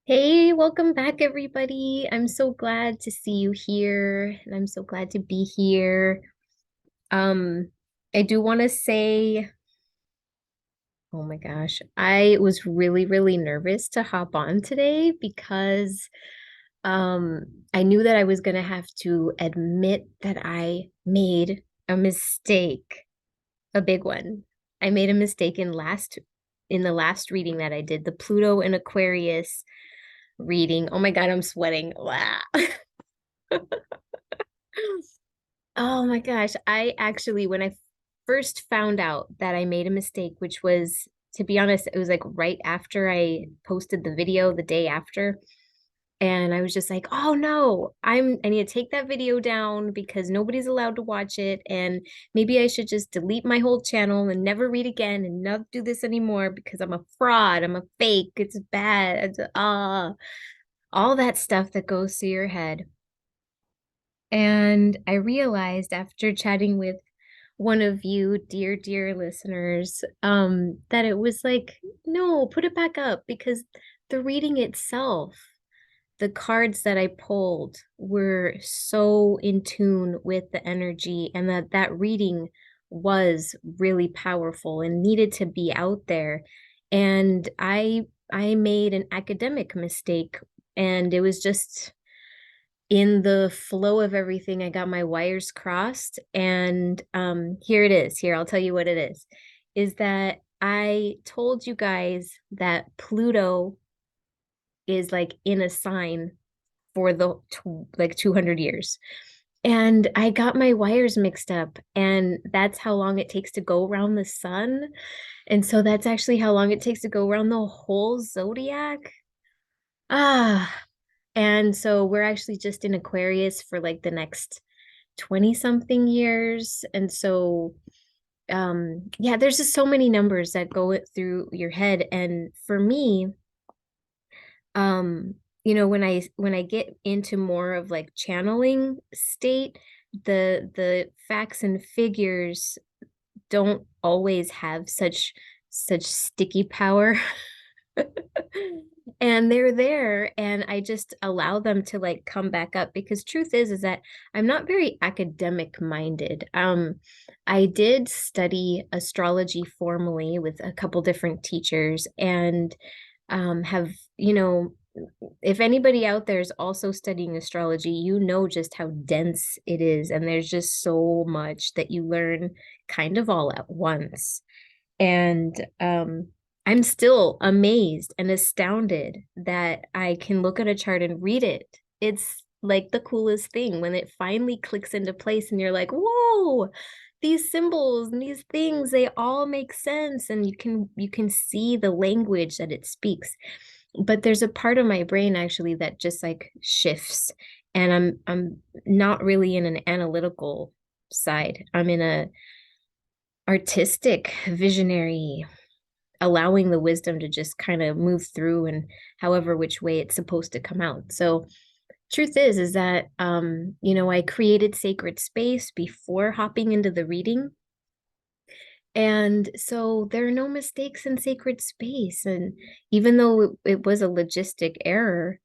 Hey, welcome back, everybody. I'm so glad to see you here, and I'm so glad to be here. Um, I do want to say, oh my gosh, I was really nervous to hop on today because I knew that I was gonna have to admit that I made a mistake, a big one. I made a mistake in the last reading that I did, the Pluto and Aquarius reading. Oh my God, I'm sweating. Wow. Oh my gosh. I actually, when I first found out that I made a mistake, which was, to be honest, it was like right after I posted the video, the day after. And I was just like, oh no, I need to take that video down because nobody's allowed to watch it. And maybe I should just delete my whole channel and never read again and not do this anymore because I'm a fraud. I'm a fake. It's bad. All that stuff that goes through your head. And I realized after chatting with one of you, dear listeners, that it was like, no, put it back up because the reading itself, the cards that I pulled were so in tune with the energy, and that reading was really powerful and needed to be out there. And I made an academic mistake, and it was just in the flow of everything, I got my wires crossed. And here it is. Here, I'll tell you what it is that I told you guys that Pluto is like in a sign for like 200 years. And I got my wires mixed up, and that's how long it takes to go around the sun. And so that's actually how long it takes to go around the whole zodiac. Ah, and so we're actually just in Aquarius for like the next 20 something years. And so yeah, there's just so many numbers that go through your head. And for me, when I get into more of like channeling state, the facts and figures don't always have such sticky power. And they're there, and I just allow them to like come back up because truth is that I'm not very academic minded. I did study astrology formally with a couple different teachers, and have, if anybody out there is also studying astrology, you know just how dense it is, and there's just so much that you learn kind of all at once. And I'm still amazed and astounded that I can look at a chart and read it. It's like the coolest thing when it finally clicks into place and you're like, whoa, these symbols and these things, they all make sense. And you can see the language that it speaks. But there's a part of my brain actually that just like shifts. And I'm not really in an analytical side. I'm in a artistic, visionary, allowing the wisdom to just kind of move through and however which way it's supposed to come out. So truth is that I created sacred space before hopping into the reading. And so there are no mistakes in sacred space. And even though it was a logistic error,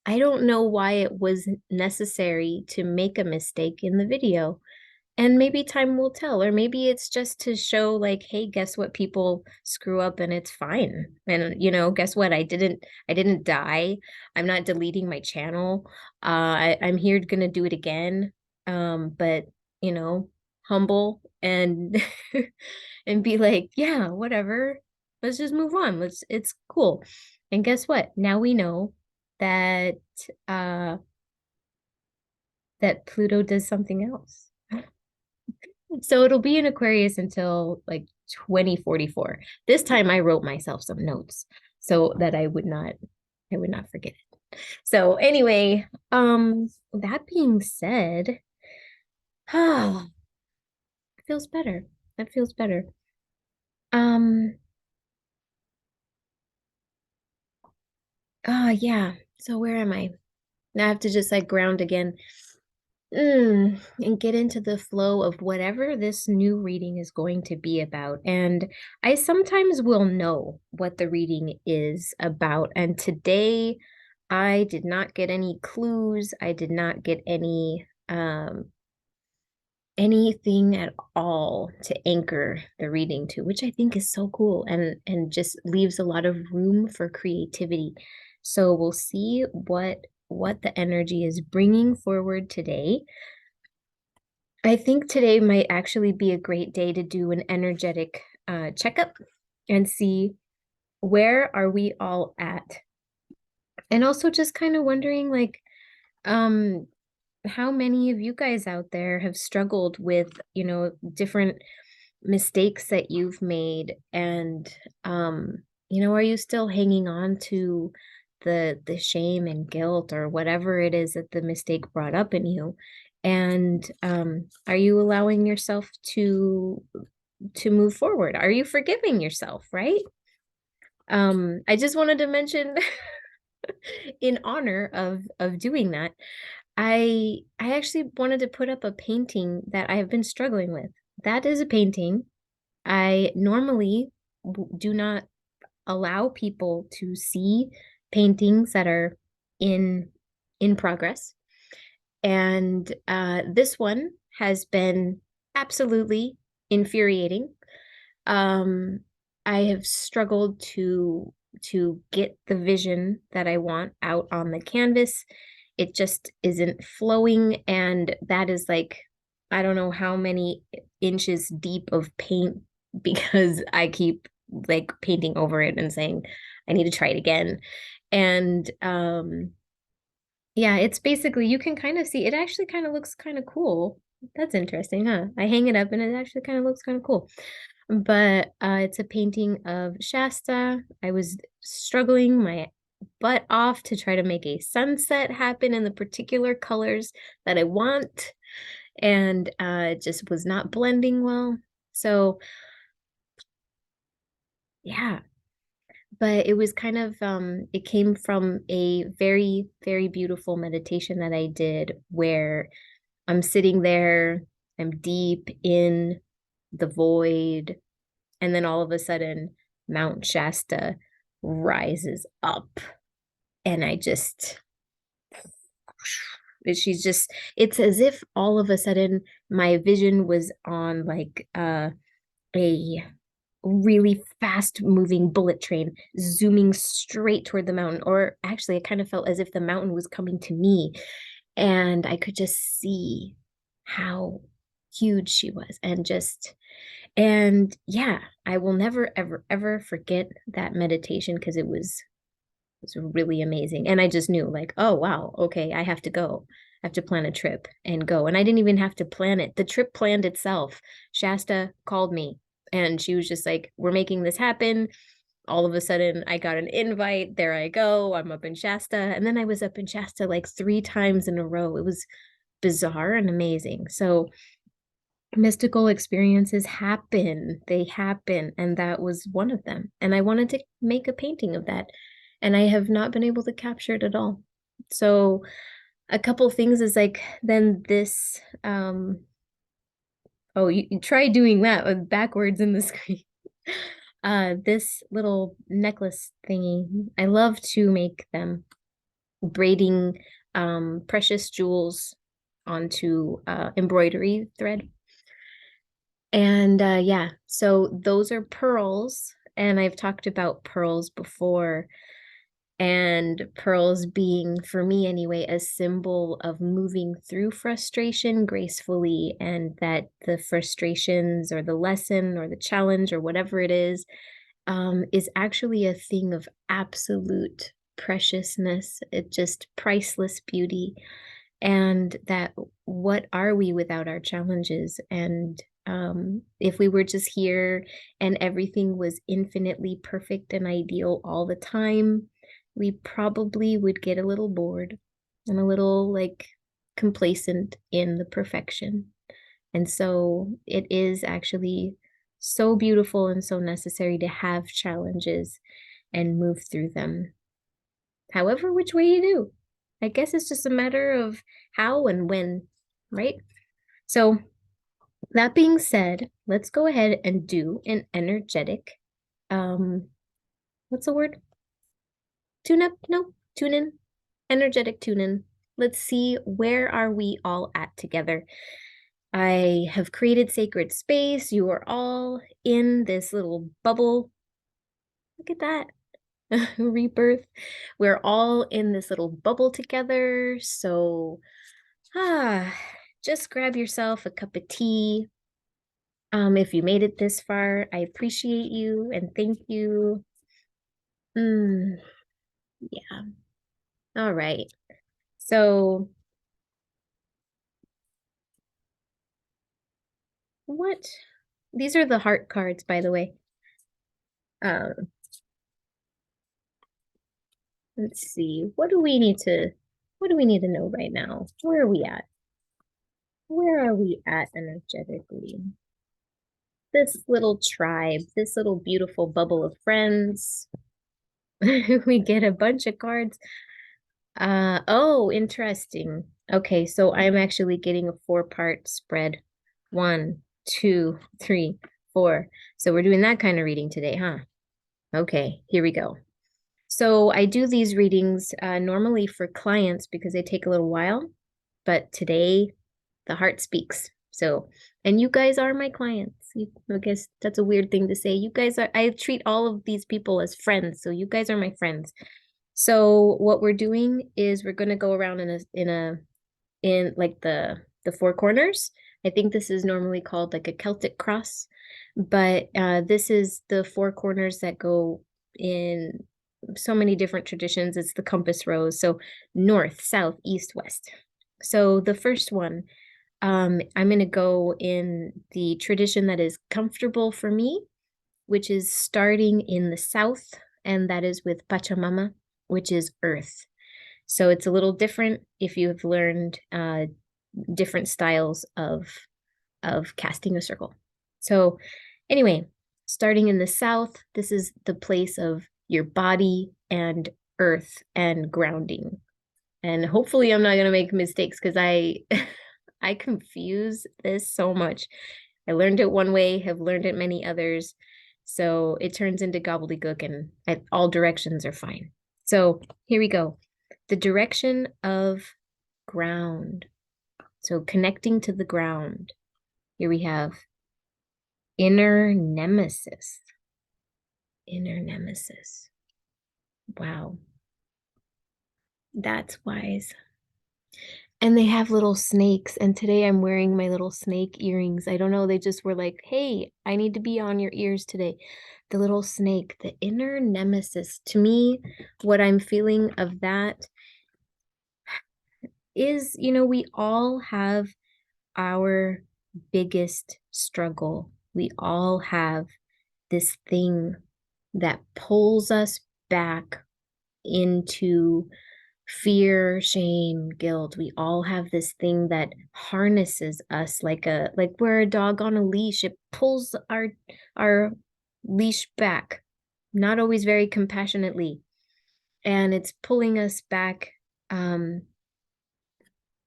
I don't know why it was necessary to make a mistake in the video. And maybe time will tell, or maybe it's just to show like, hey, guess what? People screw up and it's fine. And guess what? I didn't die. I'm not deleting my channel. I'm here gonna do it again. But humble and and be like, yeah, whatever. Let's just move on. It's cool. And guess what? Now we know that uh that Pluto does something else. So it'll be in Aquarius until like 2044. This time I wrote myself some notes so that I would not forget it. So anyway, that being said, it feels better. That feels better. Um, yeah. So where am I? Now I have to just like ground again. And get into the flow of whatever this new reading is going to be about. And I sometimes will know what the reading is about. And today I did not get any clues. I did not get anything at all to anchor the reading to, which I think is so cool and just leaves a lot of room for creativity. So we'll see what the energy is bringing forward today. I think today might actually be a great day to do an energetic checkup and see where are we all at. And also just kind of wondering like um how many of you guys out there have struggled with, different mistakes that you've made and are you still hanging on to the shame and guilt or whatever it is that the mistake brought up in you? And are you allowing yourself to move forward? Are you forgiving yourself, right? I just wanted to mention in honor of doing that, I actually wanted to put up a painting that I have been struggling with. That is a painting I normally do not allow people to see paintings that are in in progress. And this one has been absolutely infuriating. Um, I have struggled to get the vision that I want out on the canvas. It just isn't flowing, and that is like I don't know how many inches deep of paint because I keep like painting over it and saying I need to try it again. And yeah, it's basically you can kind of see it actually kind of looks kind of cool. That's interesting, huh? I hang it up and it actually kind of looks kind of cool. But it's a painting of Shasta. I was struggling my butt off to try to make a sunset happen in the particular colors that I want, and it just was not blending well. So, yeah, but it was kind of it came from a very, very beautiful meditation that I did where I'm sitting there, I'm deep in the void, and then all of a sudden, Mount Shasta rises up. And I just, she's just, it's as if all of a sudden my vision was on like a really fast moving bullet train zooming straight toward the mountain. Or actually, it kind of felt as if the mountain was coming to me. And I could just see how huge she was and yeah, I will never ever ever forget that meditation because it was really amazing. And I just knew like, oh wow, okay, I have to go. I have to plan a trip and go. And I didn't even have to plan it. The trip planned itself. Shasta called me and she was just like, we're making this happen. All of a sudden I got an invite. There I go. I'm up in Shasta. And then I was up in Shasta like 3 times in a row. It was bizarre and amazing. So mystical experiences happen. They happen. And that was one of them. And I wanted to make a painting of that. And I have not been able to capture it at all. So a couple things is like then this oh you try doing that with backwards in the screen. This little necklace thingy. I love to make them braiding precious jewels onto embroidery thread. And yeah, so those are pearls. And I've talked about pearls before, and pearls being, for me anyway, a symbol of moving through frustration gracefully, and that the frustrations or the lesson or the challenge or whatever it is actually a thing of absolute preciousness. It just priceless beauty, and that what are we without our challenges? And if we were just here and everything was infinitely perfect and ideal all the time, we probably would get a little bored and a little like complacent in the perfection. And so it is actually so beautiful and so necessary to have challenges and move through them. However, which way you do. I guess it's just a matter of how and when, right? So, that being said, let's go ahead and do an energetic, what's the word? Tune up? No, tune in. energetic tune-in. Let's see, where are we all at together? I have created sacred space. You are all in this little bubble. Look at that. Rebirth. We're all in this little bubble together. So, just grab yourself a cup of tea. If you made it this far, I appreciate you and thank you. Yeah. All right. So, what? These are the heart cards, by the way. Um, let's see. What do we need to know right now? Where are we at? Where are we at energetically? This little tribe, this little beautiful bubble of friends. We get a bunch of cards. Oh, interesting. Okay, so I'm actually getting a four-part spread. One, two, three, four. So we're doing that kind of reading today, huh? Okay, here we go. So I do these readings normally for clients because they take a little while, but today the heart speaks. So, and you guys are my clients. I guess that's a weird thing to say. You guys are, I treat all of these people as friends. So you guys are my friends. So what we're doing is we're going to go around in like the four corners. I think this is normally called like a Celtic cross, but this is the four corners that go in so many different traditions. It's the compass rose. So north, south, east, west. So the first one, I'm going to go in the tradition that is comfortable for me, which is starting in the south, and that is with Pachamama, which is earth. So it's a little different if you've learned different styles of casting a circle. So anyway, starting in the south, this is the place of your body and earth and grounding. And hopefully I'm not going to make mistakes because I I confuse this so much. I learned it one way, have learned it many others. So it turns into gobbledygook and all directions are fine. So here we go. The direction of ground. So connecting to the ground. Here we have inner nemesis. Inner nemesis. Wow. That's wise. And they have little snakes. And today I'm wearing my little snake earrings. I don't know. They just were like, hey, I need to be on your ears today. The little snake, the inner nemesis. To me, what I'm feeling of that is, we all have our biggest struggle. We all have this thing that pulls us back into fear, shame, guilt. We all have this thing that harnesses us like we're a dog on a leash. It pulls our leash back, not always very compassionately. And it's pulling us back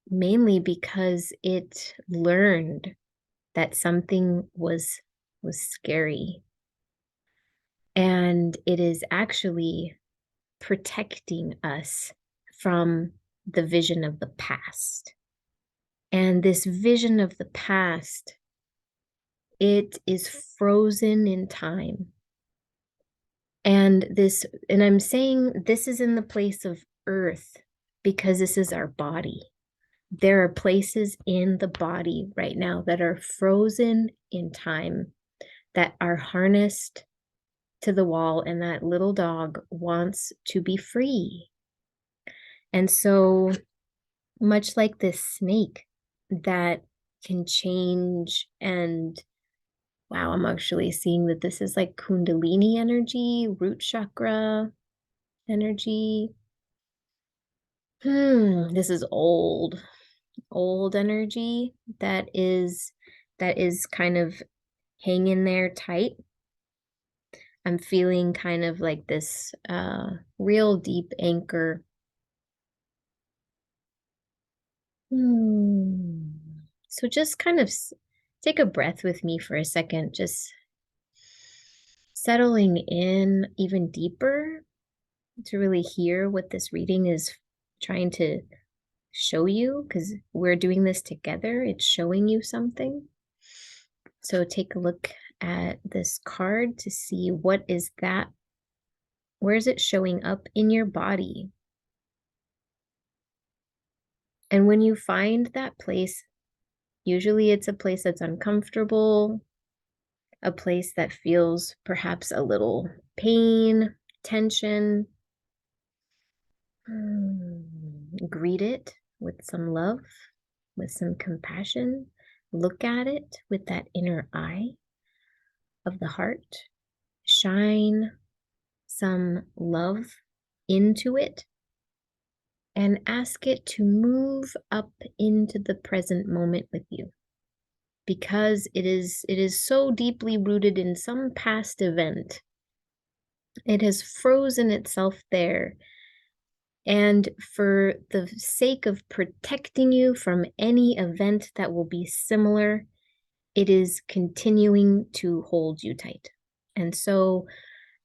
mainly because it learned that something was scary. And it is actually protecting us from the vision of the past. And this vision of the past, it is frozen in time. And I'm saying this is in the place of earth because this is our body. There are places in the body right now that are frozen in time, that are harnessed to the wall, and that little dog wants to be free. And so, much like this snake that can change, and wow, I'm actually seeing that this is like Kundalini energy, root chakra energy. This is old energy that is kind of hanging there tight. I'm feeling kind of like this real deep anchor. So just kind of take a breath with me for a second, just settling in even deeper to really hear what this reading is trying to show you, because we're doing this together. It's showing you something. So take a look at this card to see what is that. Where is it showing up in your body? And when you find that place, usually it's a place that's uncomfortable, a place that feels perhaps a little pain, tension. Greet it with some love, with some compassion. Look at it with that inner eye of the heart. Shine some love into it and ask it to move up into the present moment with you, because it is so deeply rooted in some past event. It has frozen itself there. And for the sake of protecting you from any event that will be similar, it is continuing to hold you tight. And so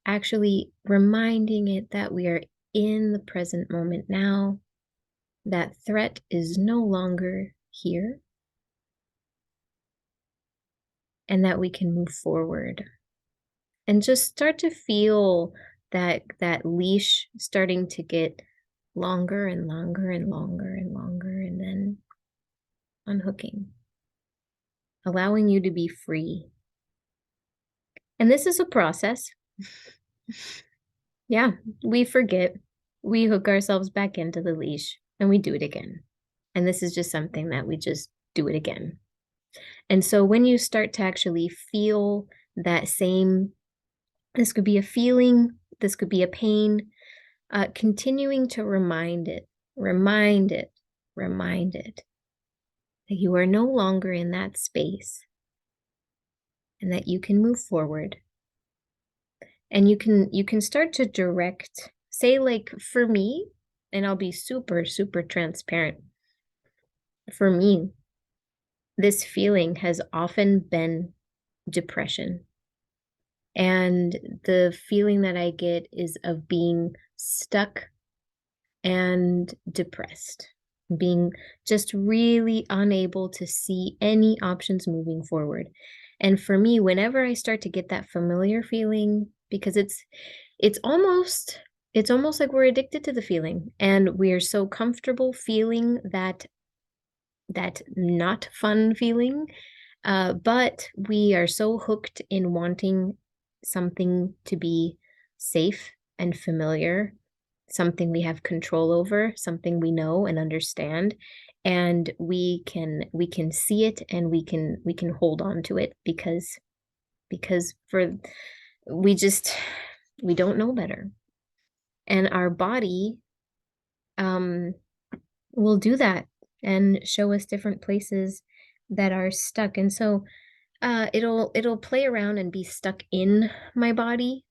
actually reminding it that we are in the present moment now, that threat is no longer here, and that we can move forward. And just start to feel that leash starting to get longer and longer and longer and longer, and then unhooking, allowing you to be free. And this is a process. Yeah, we forget. We hook ourselves back into the leash and we do it again. And this is just something that we just do it again. And so when you start to actually feel that same, this could be a feeling, this could be a pain, continuing to remind it that you are no longer in that space and that you can move forward. And you can start to direct, say, like for me, and I'll be super, super transparent. For me, this feeling has often been depression. And the feeling that I get is of being stuck and depressed, being just really unable to see any options moving forward. And for me, whenever I start to get that familiar feeling, because it's almost like we're addicted to the feeling, and we're so comfortable feeling that not fun feeling, but we are so hooked in wanting something to be safe and familiar, something we have control over, something we know and understand, and we can see it, and we can hold on to it, because for we don't know better. And our body will do that and show us different places that are stuck. And so it'll play around and be stuck in my body,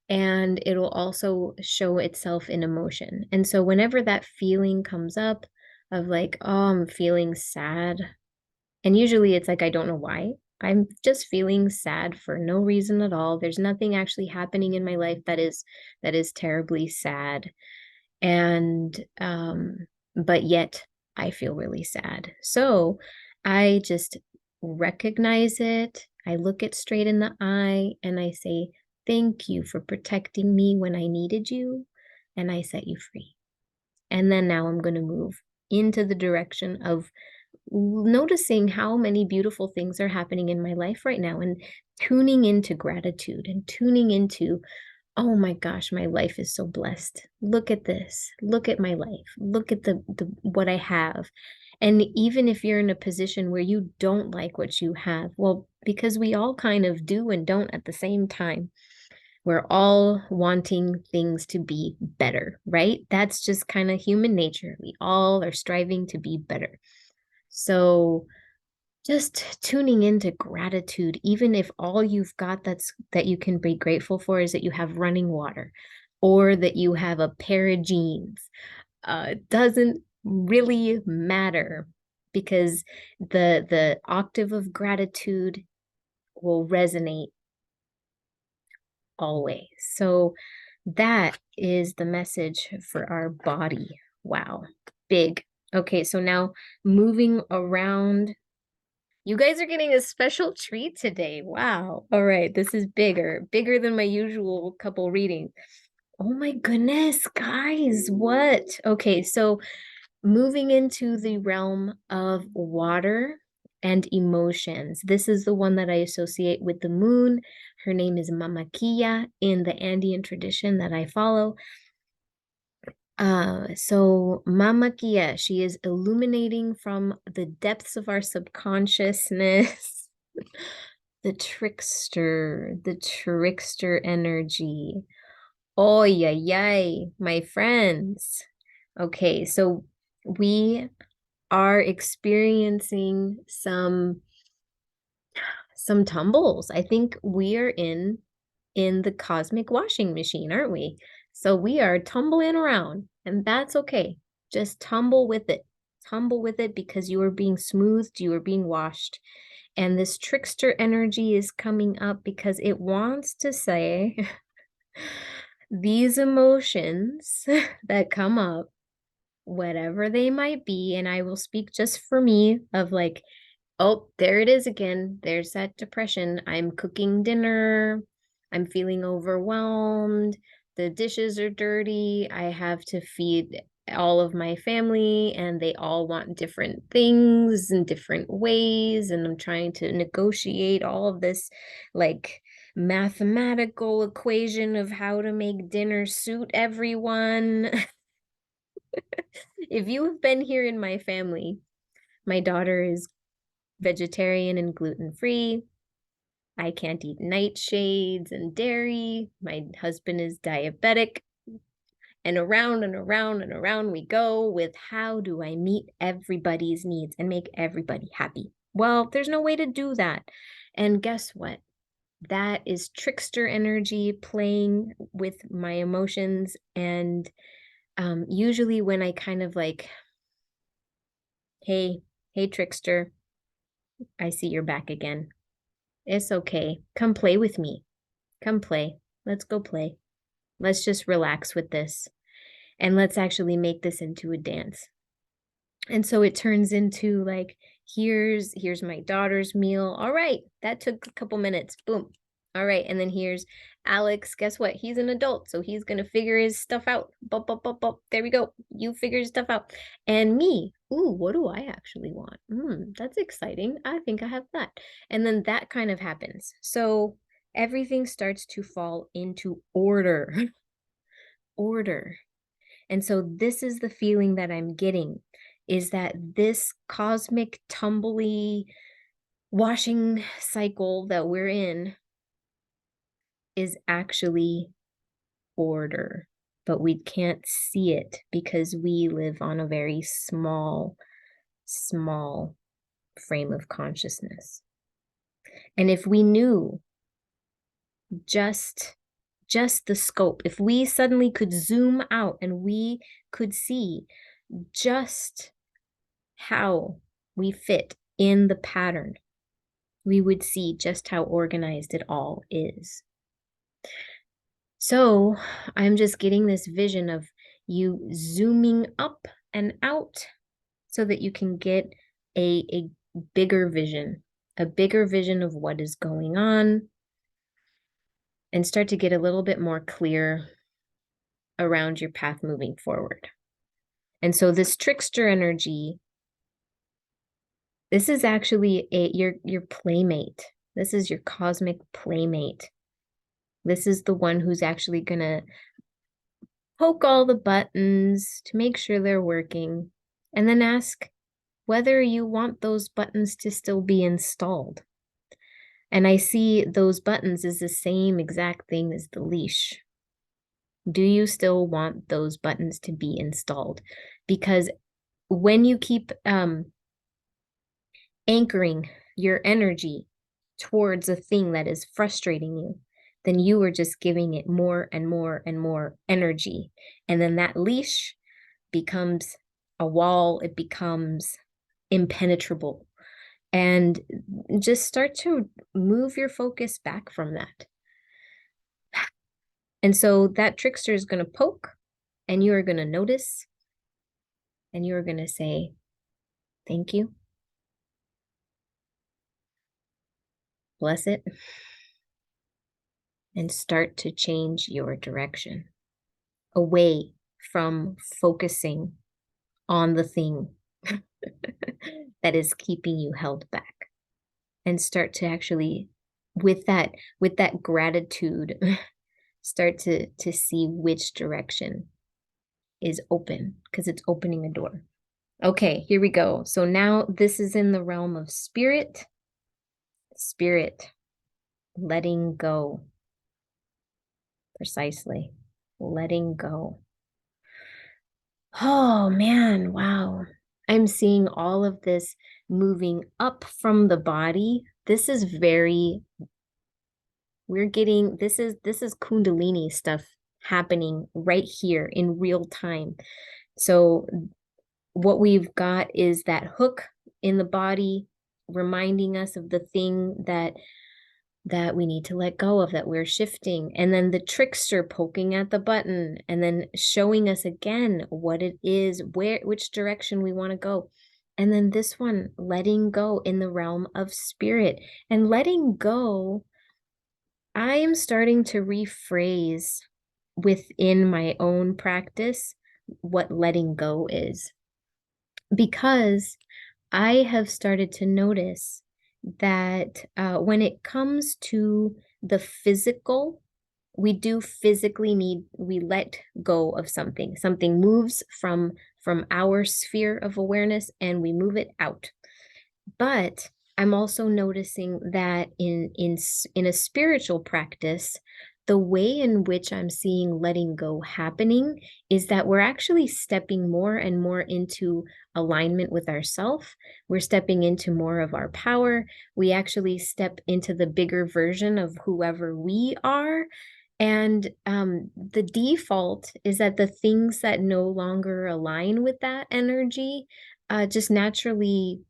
and it'll also show itself in emotion. And so whenever that feeling comes up of like, oh, I'm feeling sad, and usually it's like, I don't know why. I'm just feeling sad for no reason at all. There's nothing actually happening in my life that is terribly sad. And but yet I feel really sad. So I just recognize it. I look it straight in the eye and I say, thank you for protecting me when I needed you, and I set you free. And then now I'm going to move into the direction of noticing how many beautiful things are happening in my life right now, and tuning into gratitude and tuning into, oh my gosh, my life is so blessed. Look at this. Look at my life. Look at the what I have. And even if you're in a position where you don't like what you have, well, because we all kind of do and don't at the same time. We're all wanting things to be better, right? That's just kind of human nature. We all are striving to be better. So just tuning into gratitude, even if all you've got that you can be grateful for is that you have running water, or that you have a pair of jeans, doesn't really matter, because the octave of gratitude will resonate always. So that is the message for our body Wow, big. Okay, so now moving around. You guys are getting a special treat today. Wow. All right, this is bigger than my usual couple readings. Oh my goodness, guys, what? Okay, so moving into the realm of water and emotions. This is the one that I associate with the moon. Her name is Mama Kia in the Andean tradition that I follow. So Mama Kia, she is illuminating from the depths of our subconsciousness, the trickster energy. Oh, yay, my friends. Okay, so we are experiencing some tumbles. I think we are in the cosmic washing machine, aren't we? So we are tumbling around, and that's okay. Just tumble with it. Tumble with it because you are being smoothed, you are being washed. And this trickster energy is coming up because it wants to say these emotions that come up, whatever they might be, and I will speak just for me of like, oh, there it is again. There's that depression. I'm cooking dinner. I'm feeling overwhelmed. The dishes are dirty. I have to feed all of my family, and they all want different things in different ways. And I'm trying to negotiate all of this like mathematical equation of how to make dinner suit everyone. If you have been here in my family, my daughter is vegetarian and gluten-free. I can't eat nightshades and dairy. My husband is diabetic. And around and around and around we go with how do I meet everybody's needs and make everybody happy? Well, there's no way to do that. And guess what? That is trickster energy playing with my emotions. And usually when I kind of like, hey, trickster, I see you're back again. It's okay. Come play with me. Come play. Let's go play. Let's just relax with this. And let's actually make this into a dance. And so it turns into like, here's my daughter's meal. All right, that took a couple minutes. Boom. All right, and then here's Alex. Guess what? He's an adult, so he's gonna figure his stuff out. Bop, bop, bop, bop. There we go. You figure stuff out. And me, ooh, what do I actually want? That's exciting. I think I have that. And then that kind of happens. So everything starts to fall into order. Order. And so this is the feeling that I'm getting, is that this cosmic tumbly washing cycle that we're in is actually order, but we can't see it because we live on a very small frame of consciousness. And if we knew just the scope, if we suddenly could zoom out and we could see just how we fit in the pattern, we would see just how organized it all is. So I'm just getting this vision of you zooming up and out so that you can get a bigger vision, a bigger vision of what is going on, and start to get a little bit more clear around your path moving forward. And so this trickster energy, this is actually your playmate. This is your cosmic playmate. This is the one who's actually gonna poke all the buttons to make sure they're working, and then ask whether you want those buttons to still be installed. And I see those buttons as the same exact thing as the leash. Do you still want those buttons to be installed? Because when you keep anchoring your energy towards a thing that is frustrating you, then you are just giving it more and more and more energy. And then that leash becomes a wall, it becomes impenetrable. And just start to move your focus back from that. And so that trickster is going to poke, and you are going to notice And you're going to say, thank you, bless it, and start to change your direction away from focusing on the thing that is keeping you held back, and start to actually, with that gratitude, start to see which direction is open, because it's opening a door. Okay, here we go. So now this is in the realm of spirit. Spirit, letting go. Precisely. Letting go. Oh man, wow. I'm seeing all of this moving up from the body. This is very, we're getting, this is Kundalini stuff happening right here in real time. So what we've got is that hook in the body reminding us of the thing that we need to let go of, that we're shifting, and then the trickster poking at the button and then showing us again what it is, which direction we want to go. And then this one, letting go in the realm of spirit. And letting go, I am starting to rephrase within my own practice what letting go is, because I have started to notice that when it comes to the physical, we do physically need, we let go of something. Something moves from our sphere of awareness and we move it out. But I'm also noticing that in a spiritual practice, the way in which I'm seeing letting go happening is that we're actually stepping more and more into alignment with ourself. We're stepping into more of our power. We actually step into the bigger version of whoever we are. And the default is that the things that no longer align with that energy just naturally,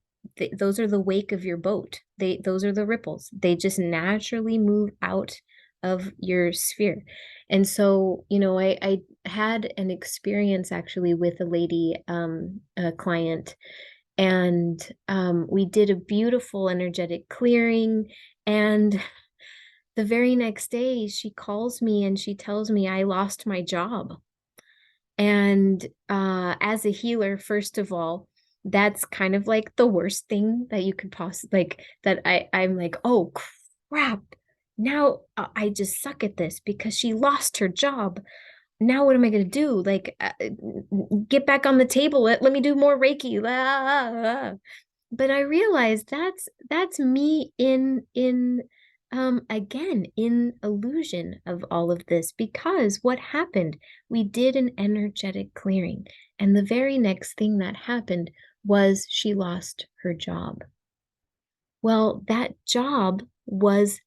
those are the wake of your boat. Those are the ripples. They just naturally move out of your sphere. And so, I had an experience actually with a lady, a client, and we did a beautiful energetic clearing. And the very next day, she calls me and she tells me I lost my job. And as a healer, first of all, that's kind of like the worst thing that you could possibly, like, that I'm like, oh crap. Now I just suck at this because she lost her job. Now what am I going to do? Like, get back on the table. Let me do more Reiki. But I realized that's me in again in illusion of all of this, because what happened, we did an energetic clearing, and the very next thing that happened was she lost her job. Well, that job was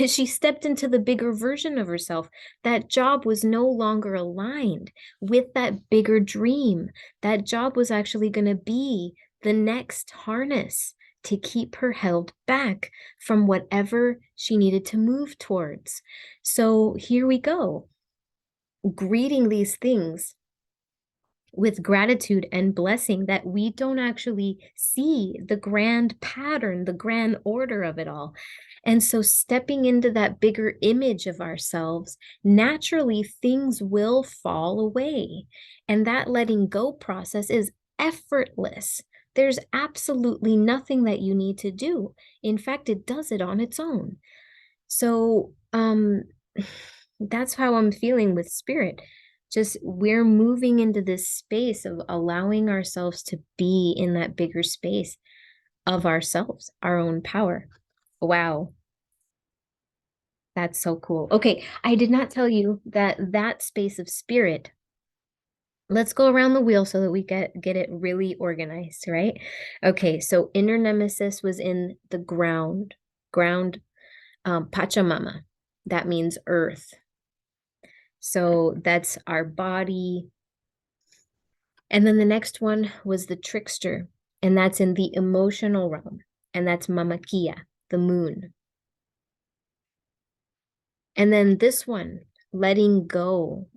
she stepped into the bigger version of herself. That job was no longer aligned with that bigger dream. That job was actually going to be the next harness to keep her held back from whatever she needed to move towards. So here we go, greeting these things with gratitude and blessing, that we don't actually see the grand pattern, the grand order of it all. And so, stepping into that bigger image of ourselves, naturally things will fall away. And that letting go process is effortless. There's absolutely nothing that you need to do. In fact, it does it on its own. So, that's how I'm feeling with spirit. Just we're moving into this space of allowing ourselves to be in that bigger space of ourselves, our own power. Wow, that's so cool. Okay, I did not tell you that space of spirit. Let's go around the wheel so that we get it really organized, right? Okay, so inner nemesis was in the ground, Pachamama. That means earth. So that's our body. And then the next one was the trickster, and that's in the emotional realm, and that's Mamakia, the moon. And then this one, letting go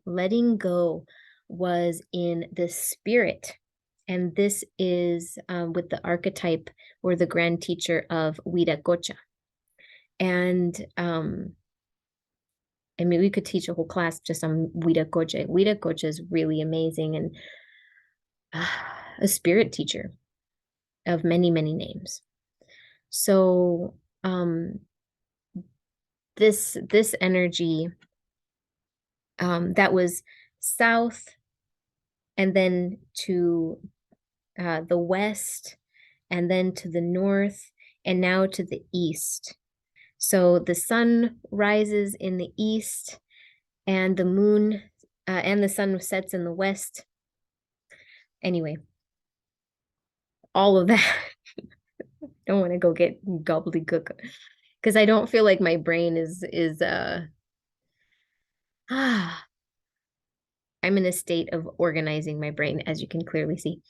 was in the spirit, And this is with the archetype or the grand teacher of Viracocha. And I mean, we could teach a whole class just on Viracocha. Viracocha is really amazing and a spirit teacher of many, many names. So this energy that was south and then to the west and then to the north and now to the east. So the sun rises in the east and the moon and the sun sets in the west. Anyway, all of that. Don't want to go get gobbledygook because I don't feel like my brain is I'm in a state of organizing my brain, as you can clearly see.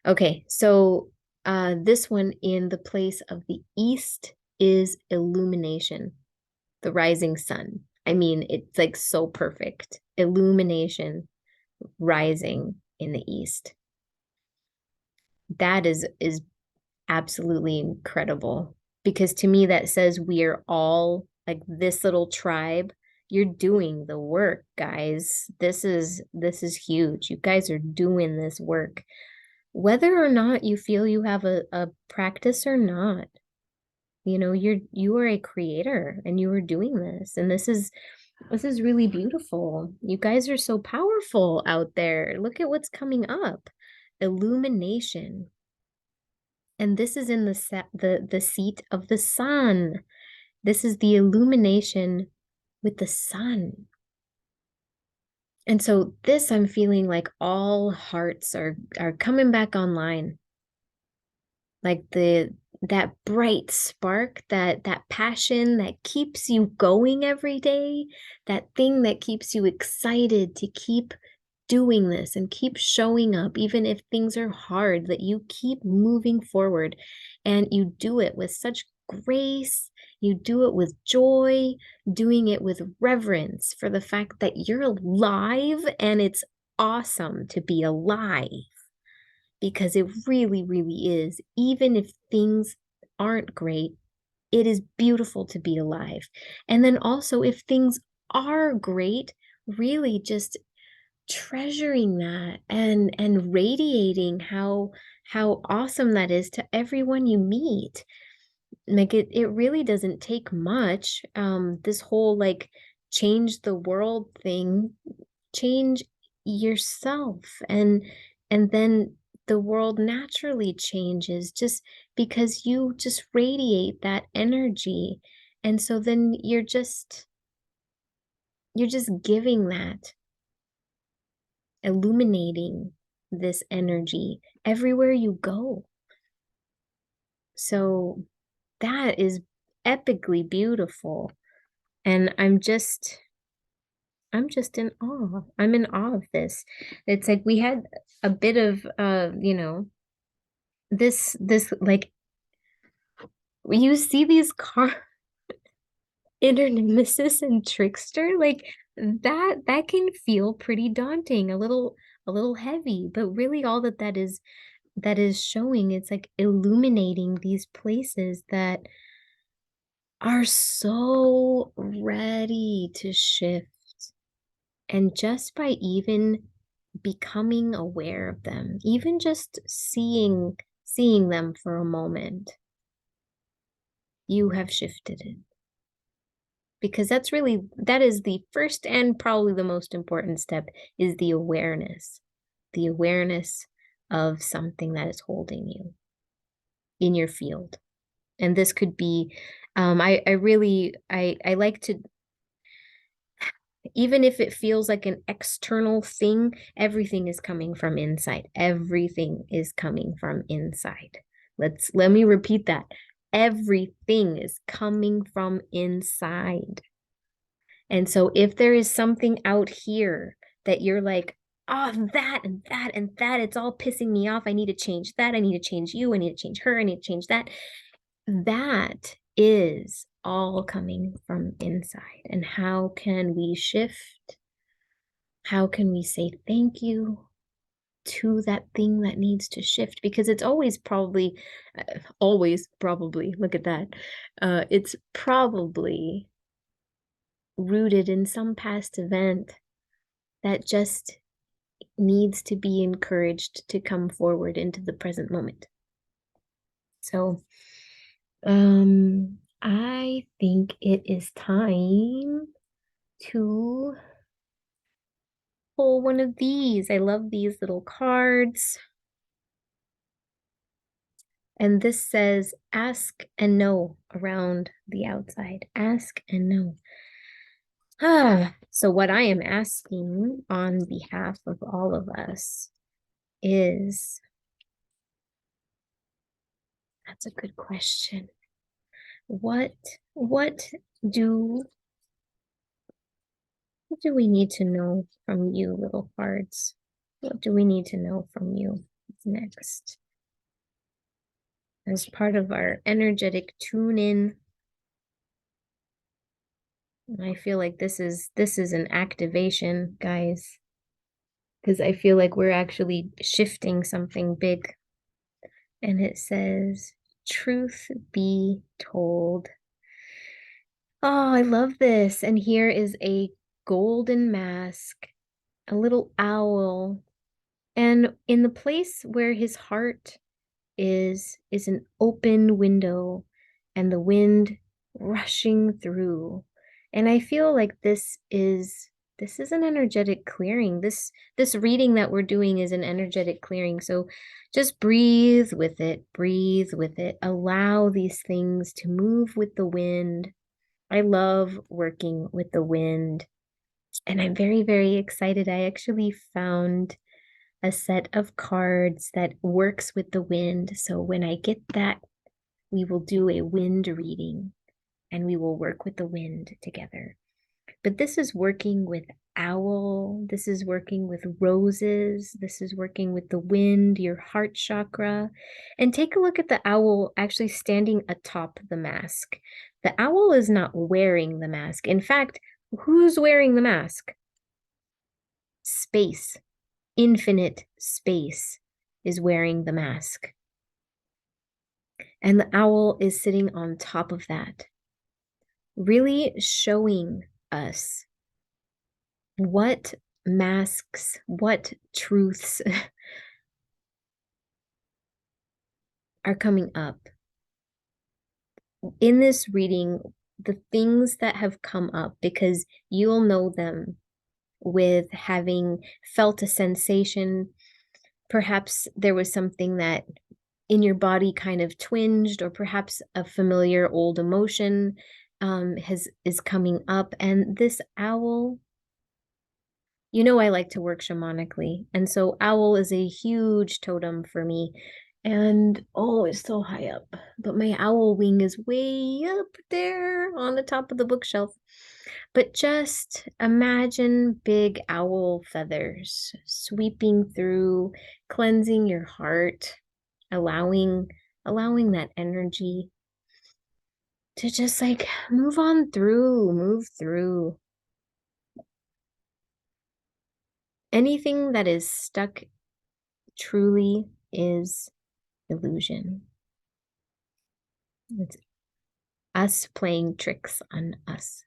Okay, so this one in the place of the east is illumination, the rising sun. I mean, it's like so perfect. Illumination rising in the east. That is absolutely incredible because to me that says we are all like this little tribe. You're doing the work, guys. This is huge. You guys are doing this work. Whether or not you feel you have a practice or not, you know, you are a creator and you are doing this. And this is really beautiful. You guys are so powerful out there. Look at what's coming up. Illumination. And this is in the seat of the sun. This is the illumination with the sun. And so this I'm feeling like all hearts are coming back online. Like that bright spark, that passion that keeps you going every day, that thing that keeps you excited to keep doing this and keep showing up, even if things are hard, that you keep moving forward and you do it with such grace. You do it with joy, doing it with reverence for the fact that you're alive and it's awesome to be alive because it really, really is. Even if things aren't great, it is beautiful to be alive. And then also, if things are great, really just treasuring that and radiating how awesome that is to everyone you meet. Like it really doesn't take much. This whole like change the world thing, change yourself and then the world naturally changes just because you just radiate that energy. And so then you're just giving that, illuminating this energy everywhere you go. So that is epically beautiful. And I'm just in awe. I'm in awe of this. It's like we had a bit of this like you see these car inner nemesis and trickster like that can feel pretty daunting, a little heavy, but really all that is showing it's like illuminating these places that are so ready to shift. And just by even becoming aware of them, even just seeing them for a moment, you have shifted it. Because that is the first and probably the most important step is the awareness. The awareness of something that is holding you in your field. And this could be I like to, even if it feels like an external thing, everything is coming from inside. Everything is coming from inside. Let me repeat that. Everything is coming from inside. And so if there is something out here that you're like, oh, that and that and that, it's all pissing me off. I need to change that. I need to change you. I need to change her. I need to change that. That is all coming from inside. And how can we shift? How can we say thank you? to that thing that needs to shift, because it's always probably, look at that. It's probably rooted in some past event that just needs to be encouraged to come forward into the present moment. So, I think it is time to pull one of these. I love these little cards. And this says ask and know around the outside. Ask and know. So what I am asking on behalf of all of us is, that's a good question. What do what do we need to know from you, little cards? What do we need to know from you next? As part of our energetic tune in, I feel like this is an activation, guys, because I feel like we're actually shifting something big. And it says, truth be told. Oh, I love this. And here is a golden mask, a little owl. And in the place where his heart is an open window and the wind rushing through. And I feel like this is an energetic clearing. This reading that we're doing is an energetic clearing. So just breathe with it, breathe with it. Allow these things to move with the wind. I love working with the wind. And I'm very, very excited. I actually found a set of cards that works with the wind. So when I get that, we will do a wind reading and we will work with the wind together. But this is working with owl. This is working with roses. This is working with the wind, your heart chakra. And take a look at the owl actually standing atop the mask. The owl is not wearing the mask. In fact, who's wearing the mask? Space. Infinite space is wearing the mask. And the owl is sitting on top of that, really showing us what masks, what truths are coming up. In this reading, the things that have come up, because you'll know them with having felt a sensation. Perhaps there was something that in your body kind of twinged, or perhaps a familiar old emotion is coming up. And this owl, I like to work shamanically. And so owl is a huge totem for me. And oh, it's so high up. But my owl wing is way up there on the top of the bookshelf. But just imagine big owl feathers sweeping through, cleansing your heart, allowing that energy to just like move through. Anything that is stuck truly is illusion. It's us playing tricks on us.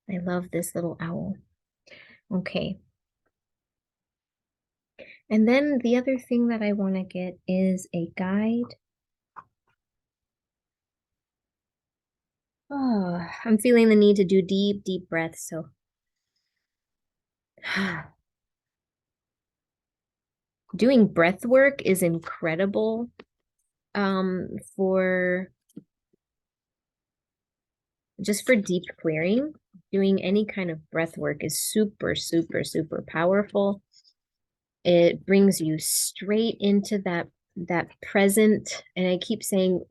I love this little owl. Okay. And then the other thing that I want to get is a guide. Oh, I'm feeling the need to do deep, deep breaths. So doing breath work is incredible for deep clearing. Doing any kind of breath work is super, super, super powerful. It brings you straight into that present, and I keep saying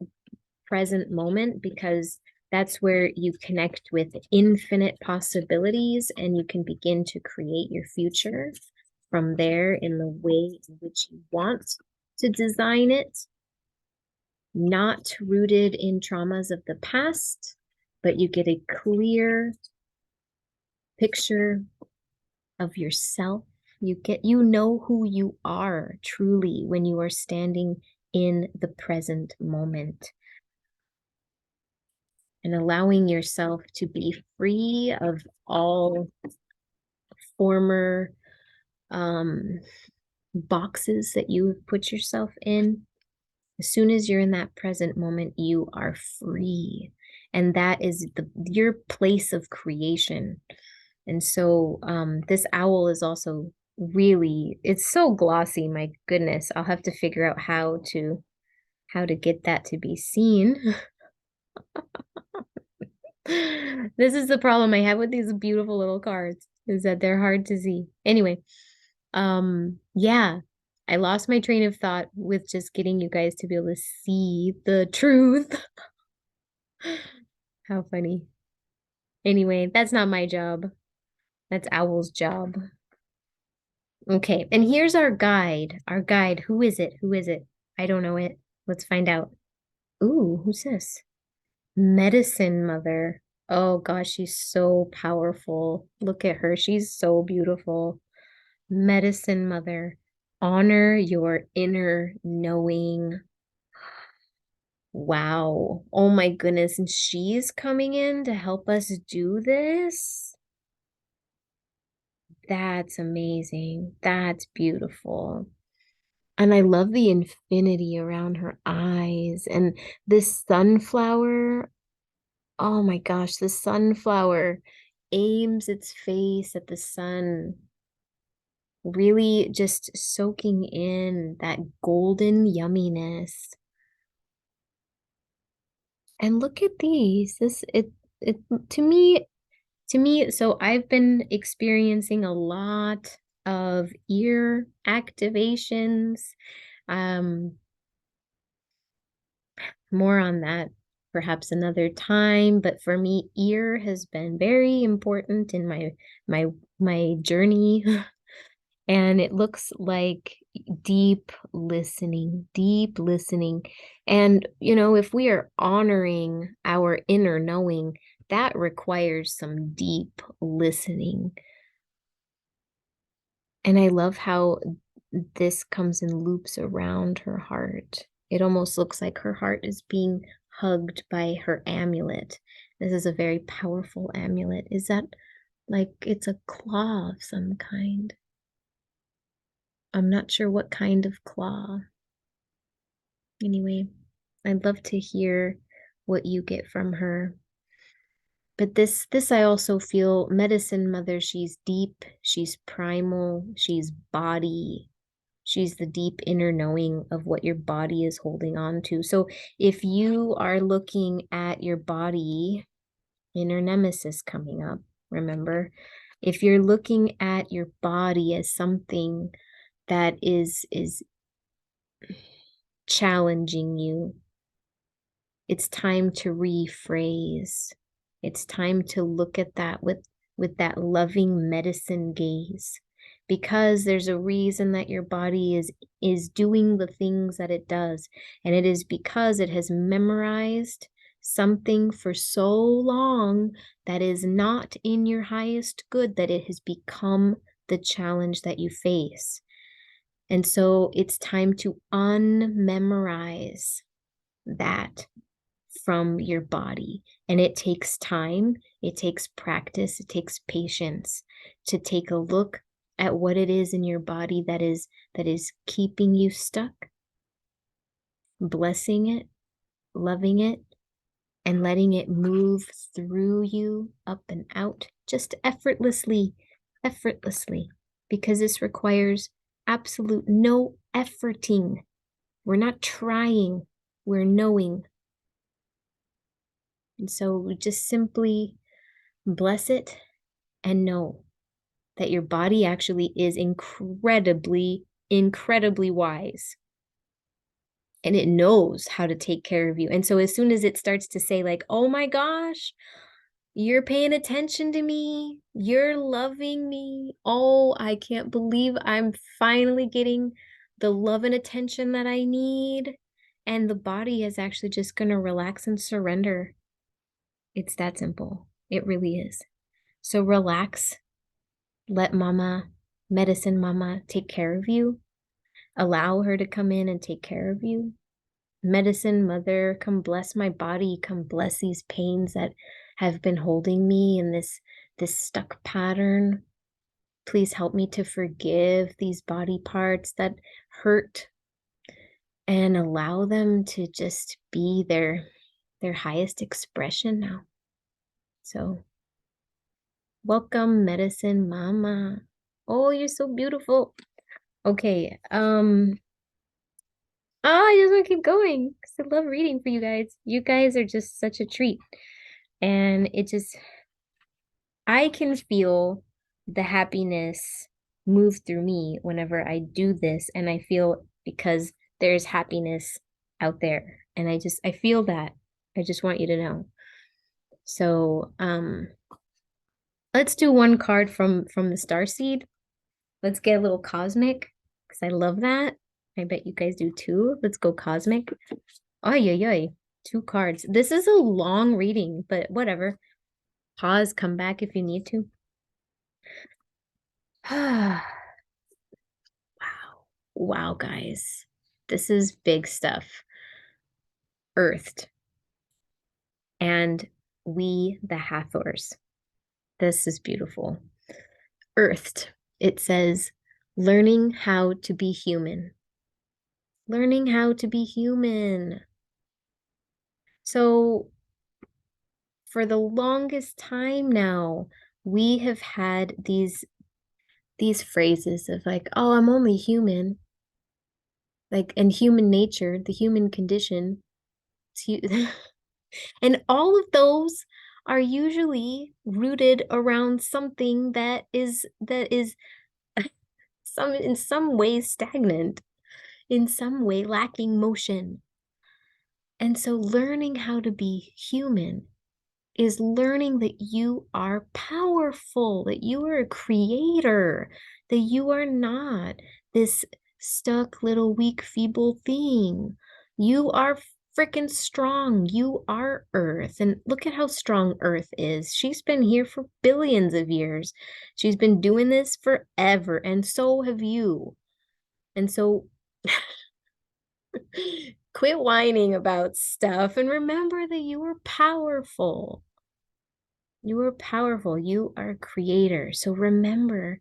present moment because that's where you connect with infinite possibilities and you can begin to create your future from there in the way in which you want to design it, not rooted in traumas of the past, but you get a clear picture of yourself You know who you are truly when you are standing in the present moment and allowing yourself to be free of all former um, boxes that you have put yourself in. As soon as you're in that present moment, you are free. And that is your place of creation. And so this owl is also really, it's so glossy, my goodness. I'll have to figure out how to get that to be seen. This is the problem I have with these beautiful little cards, is that they're hard to see. Anyway, yeah, I lost my train of thought with just getting you guys to be able to see the truth. How funny. Anyway, that's not my job. That's Owl's job. Okay, and here's our guide. Our guide. Who is it? Who is it? I don't know it. Let's find out. Ooh, who's this? Medicine Mother. Oh gosh, she's so powerful. Look at her. She's so beautiful. Medicine Mother. Honor your inner knowing. Wow. Oh my goodness. And she's coming in to help us do this. That's amazing. That's beautiful. And I love the infinity around her eyes and this sunflower. Oh my gosh, the sunflower aims its face at the sun, really just soaking in that golden yumminess. And look at these. It to me, so I've been experiencing a lot of ear activations. Um, More on that perhaps another time, but for me, ear has been very important in my my journey. And it looks like deep listening, deep listening. And, if we are honoring our inner knowing, that requires some deep listening. And I love how this comes in loops around her heart. It almost looks like her heart is being hugged by her amulet. This is a very powerful amulet. Is that like it's a claw of some kind? I'm not sure what kind of claw. Anyway, I'd love to hear what you get from her. But this I also feel Medicine Mother, she's deep, she's primal, she's body. She's the deep inner knowing of what your body is holding on to. So if you are looking at your body, inner nemesis coming up, remember, if you're looking at your body as something that is challenging you, it's time to rephrase. It's time to look at that with that loving medicine gaze, because there's a reason that your body is doing the things that it does, and it is because it has memorized something for so long that is not in your highest good, that it has become the challenge that you face. And so it's time to unmemorize that from your body. And it takes time, it takes practice, it takes patience to take a look at what it is in your body that is keeping you stuck, blessing it, loving it, and letting it move through you up and out just effortlessly, because this requires absolute no efforting. We're not trying, we're knowing. And so we just simply bless it and know that your body actually is incredibly wise. And it knows how to take care of you. And so as soon as it starts to say, like, oh my gosh, you're paying attention to me, you're loving me. Oh, I can't believe I'm finally getting the love and attention that I need. And the body is actually just going to relax and surrender. It's that simple. It really is. So relax, let mama Medicine Mama take care of you. Allow her to come in and take care of you. Medicine Mother, come bless my body, come bless these pains that have been holding me in this stuck pattern. Please help me to forgive these body parts that hurt and allow them to just be their highest expression now. So, welcome, Medicine Mama. Oh, you're so beautiful. Okay, I just want to keep going because I love reading for you guys. You guys are just such a treat. And I can feel the happiness move through me whenever I do this. And I feel because there's happiness out there. And I feel that. I just want you to know. So, let's do one card from the Starseed. Let's get a little cosmic because I love that. I bet you guys do too. Let's go cosmic. Ay, ay, ay. 2 cards. This is a long reading, but whatever. Pause, come back if you need to. Wow. Wow, guys. This is big stuff. Earthed. And we, the Hathors. This is beautiful. Earthed. It says, learning how to be human. Learning how to be human. So, for the longest time now, we have had these phrases of like, oh, I'm only human. Like, and human nature, the human condition. And all of those are usually rooted around something that is in some ways stagnant, in some way lacking motion. And so learning how to be human is learning that you are powerful, that you are a creator, that you are not this stuck little weak, feeble thing. You are freaking strong. You are Earth. And look at how strong Earth is. She's been here for billions of years. She's been doing this forever, and so have you. And so quit whining about stuff and remember that you are powerful. You are powerful. You are a creator. So remember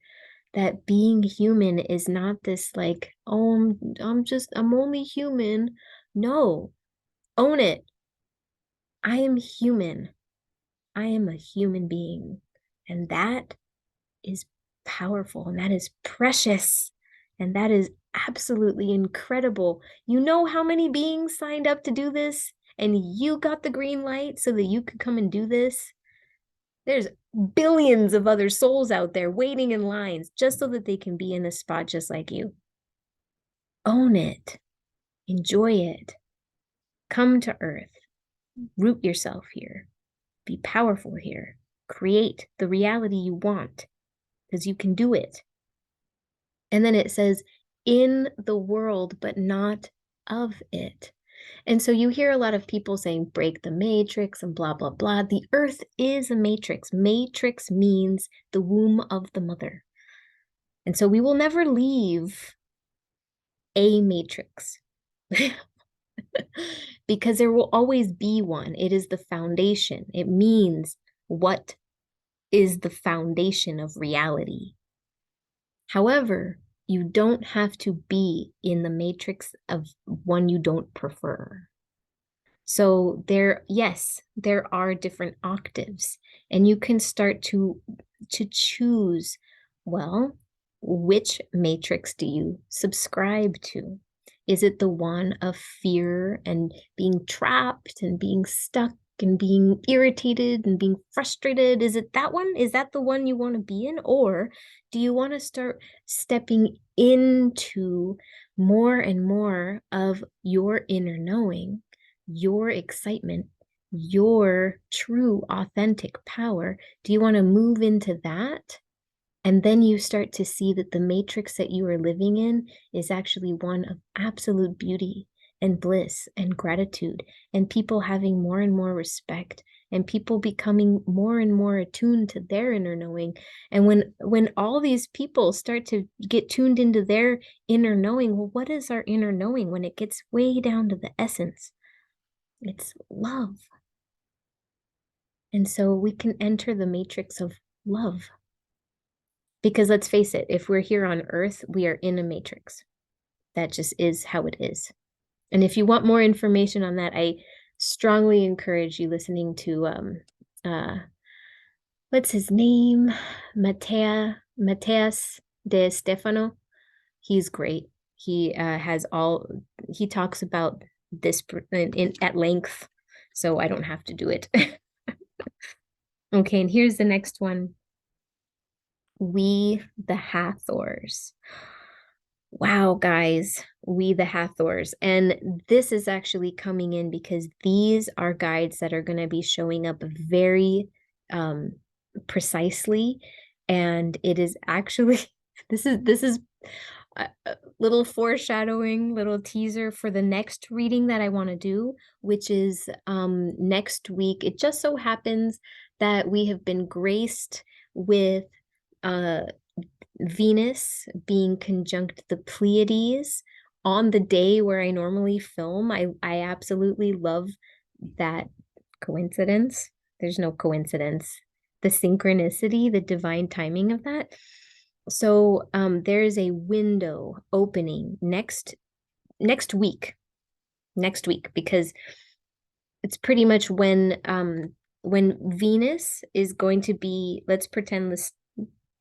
that being human is not this like, oh, I'm only human. No, own it. I am human. I am a human being. And that is powerful and that is precious. And that is absolutely incredible. You know how many beings signed up to do this? And you got the green light so that you could come and do this? There's billions of other souls out there waiting in lines just so that they can be in a spot just like you. Own it. Enjoy it. Come to Earth. Root yourself here. Be powerful here. Create the reality you want because you can do it. And then it says, in the world, but not of it. And so you hear a lot of people saying, break the matrix and blah, blah, blah. The earth is a matrix. Matrix means the womb of the mother. And so we will never leave a matrix because there will always be one. It is the foundation. It means what is the foundation of reality. However, you don't have to be in the matrix of one you don't prefer. So yes, there are different octaves, and you can start to choose, well, which matrix do you subscribe to? Is it the one of fear and being trapped and being stuck and being irritated and being frustrated? Is it that one? Is that the one you want to be in? Or do you want to start stepping into more and more of your inner knowing, your excitement, your true authentic power? Do you want to move into that? And then you start to see that the matrix that you are living in is actually one of absolute beauty and bliss and gratitude, and people having more and more respect and people becoming more and more attuned to their inner knowing. And when all these people start to get tuned into their inner knowing, well, what is our inner knowing when it gets way down to the essence? It's love. And so we can enter the matrix of love. Because let's face it, if we're here on earth, we are in a matrix. That just is how it is. And if you want more information on that, I strongly encourage you listening to what's his name? Mateus de Stefano. He's great. He he talks about this at length, so I don't have to do it. Okay, and here's the next one. We the Hathors. Wow, guys, we the Hathors. And this is actually coming in because these are guides that are going to be showing up very precisely. And it is actually, this is a little foreshadowing, little teaser for the next reading that I want to do, which is next week. It just so happens that we have been graced with Venus being conjunct the Pleiades on the day where I normally film. I absolutely love that coincidence. There's no coincidence. The synchronicity, the divine timing of that. So there is a window opening next week. Next week, because it's pretty much when Venus is going to be, let's pretend this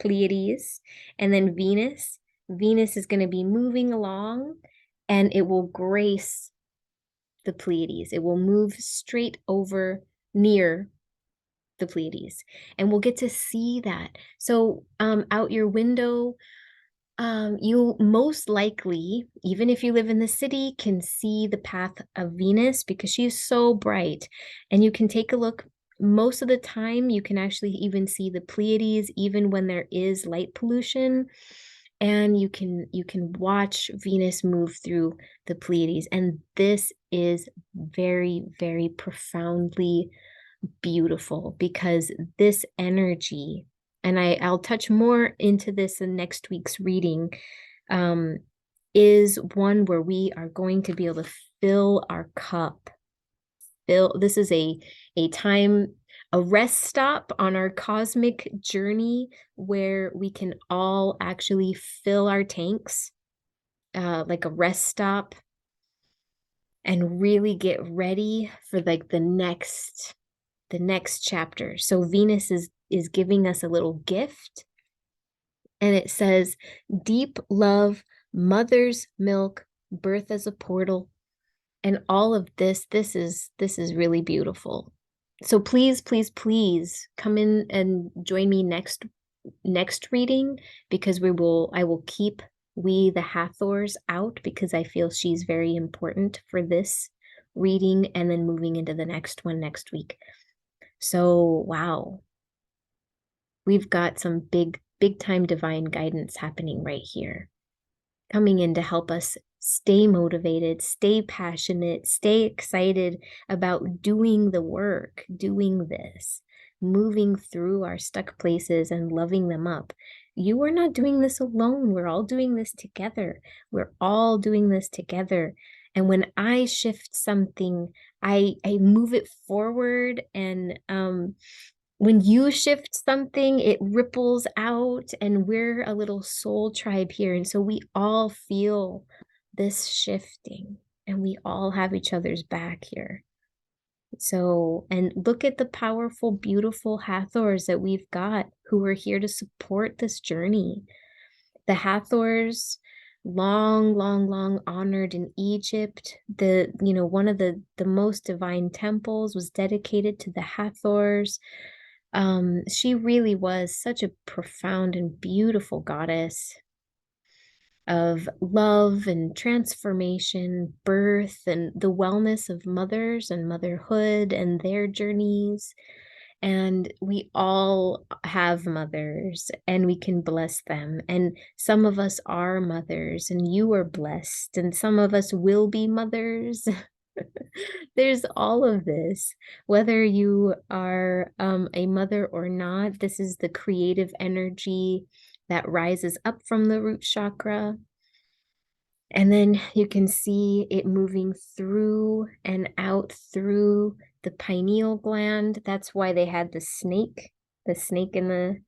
Pleiades, and then Venus is going to be moving along, and it will grace the Pleiades. It will move straight over near the Pleiades, and we'll get to see that. So out your window, you most likely, even if you live in the city, can see the path of Venus because she is so bright. And you can take a look. Most of the time, you can actually even see the Pleiades, even when there is light pollution. And you can watch Venus move through the Pleiades. And this is very, very profoundly beautiful because this energy, and I'll touch more into this in next week's reading, is one where we are going to be able to fill our cup. This is a time, a rest stop on our cosmic journey where we can all actually fill our tanks, like a rest stop, and really get ready for like the next chapter. So Venus is giving us a little gift, and it says, deep love, mother's milk, birth as a portal, and all of this is really beautiful. So please come in and join me next reading, because I will keep we the Hathors out because I feel she's very important for this reading and then moving into the next one next week. So, wow, we've got some big time divine guidance happening right here, coming in to help us stay motivated, stay passionate, stay excited about doing the work, doing this, moving through our stuck places and loving them up. You are not doing this alone. We're all doing this together. We're all doing this together. And when I shift something, I move it forward, and when you shift something, it ripples out, and we're a little soul tribe here. And so we all feel this shifting, and we all have each other's back here. So, and look at the powerful, beautiful Hathors that we've got who are here to support this journey. The Hathors, long honored in Egypt. One of the most divine temples was dedicated to the Hathors. She really was such a profound and beautiful goddess of love and transformation, birth, and the wellness of mothers and motherhood and their journeys. And we all have mothers, and we can bless them. And some of us are mothers, and you are blessed. And some of us will be mothers. There's all of this. Whether you are a mother or not, this is the creative energy that rises up from the root chakra. And then you can see it moving through and out through the pineal gland. That's why they had the snake in the,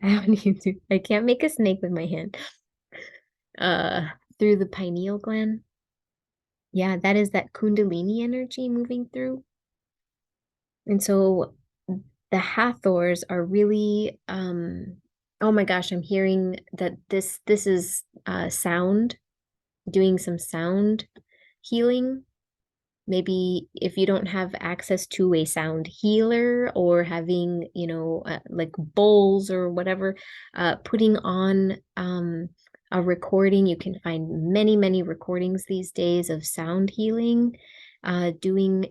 how do you do? I can't make a snake with my hand. Uh, Through the pineal gland. Yeah, that is that Kundalini energy moving through. And so the Hathors are really, oh my gosh, I'm hearing that this is sound, doing some sound healing. Maybe if you don't have access to a sound healer or having, like bowls or whatever, putting on a recording. You can find many, many recordings these days of sound healing, doing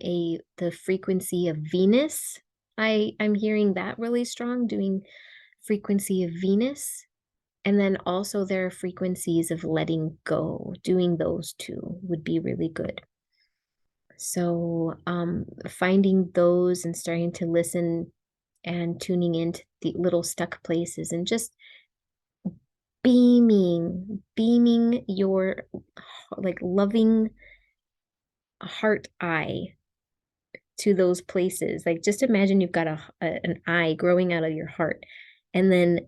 the frequency of Venus. I'm hearing that really strong, doing frequency of Venus. And then also there are frequencies of letting go. Doing those two would be really good. So finding those and starting to listen and tuning into the little stuck places and just beaming your like loving heart eye to those places. Like just imagine you've got an eye growing out of your heart, and then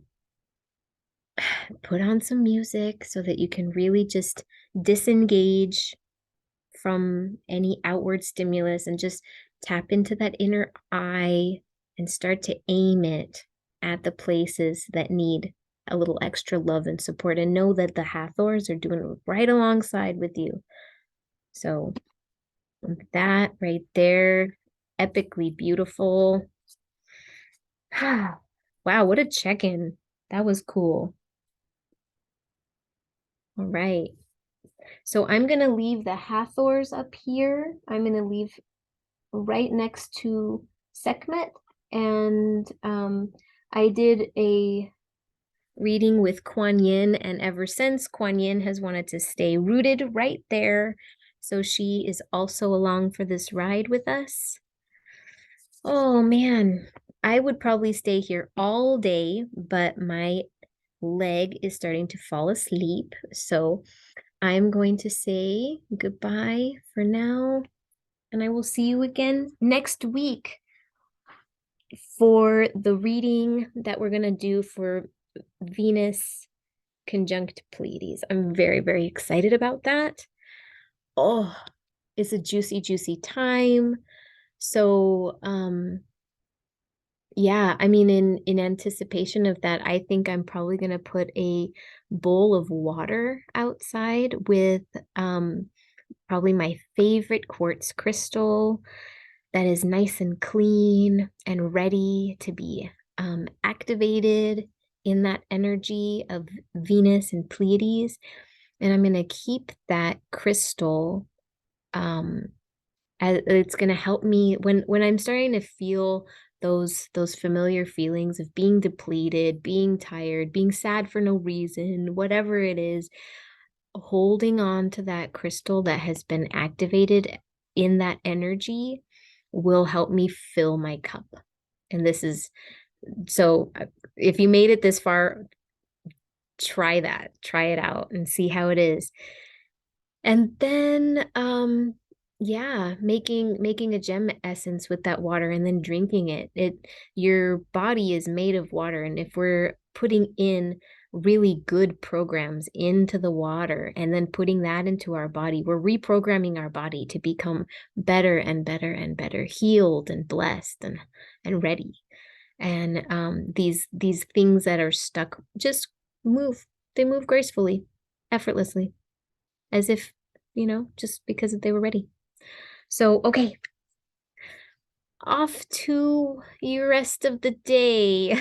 put on some music so that you can really just disengage from any outward stimulus and just tap into that inner eye and start to aim it at the places that need a little extra love and support, and know that the Hathors are doing it right alongside with you. So that right there, epically beautiful. Wow, what a check-in. That was cool. All right. So I'm going to leave the Hathors up here. I'm going to leave right next to Sekhmet. And I did a reading with Kuan Yin, and ever since, Kuan Yin has wanted to stay rooted right there. So she is also along for this ride with us. Oh man, I would probably stay here all day, but my leg is starting to fall asleep. So I'm going to say goodbye for now, and I will see you again next week for the reading that we're going to do for Venus conjunct Pleiades. I'm very, very excited about that. Oh, it's a juicy, juicy time. So, yeah, I mean, in anticipation of that, I think I'm probably going to put a bowl of water outside with probably my favorite quartz crystal that is nice and clean and ready to be activated in that energy of Venus and Pleiades. And I'm going to keep that crystal. It's going to help me when I'm starting to feel those familiar feelings of being depleted, being tired, being sad for no reason, whatever it is. Holding on to that crystal that has been activated in that energy will help me fill my cup. And this is so if you made it this far, try it out and see how it is. And then yeah, making a gem essence with that water and then drinking it. Your body is made of water, and if we're putting in really good programs into the water and then putting that into our body, we're reprogramming our body to become better and better and better, healed and blessed and ready. And these things that are stuck just move. They move gracefully, effortlessly, as if, just because they were ready. So, okay, off to your rest of the day.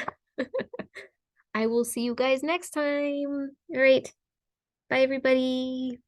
I will see you guys next time. All right. Bye, everybody.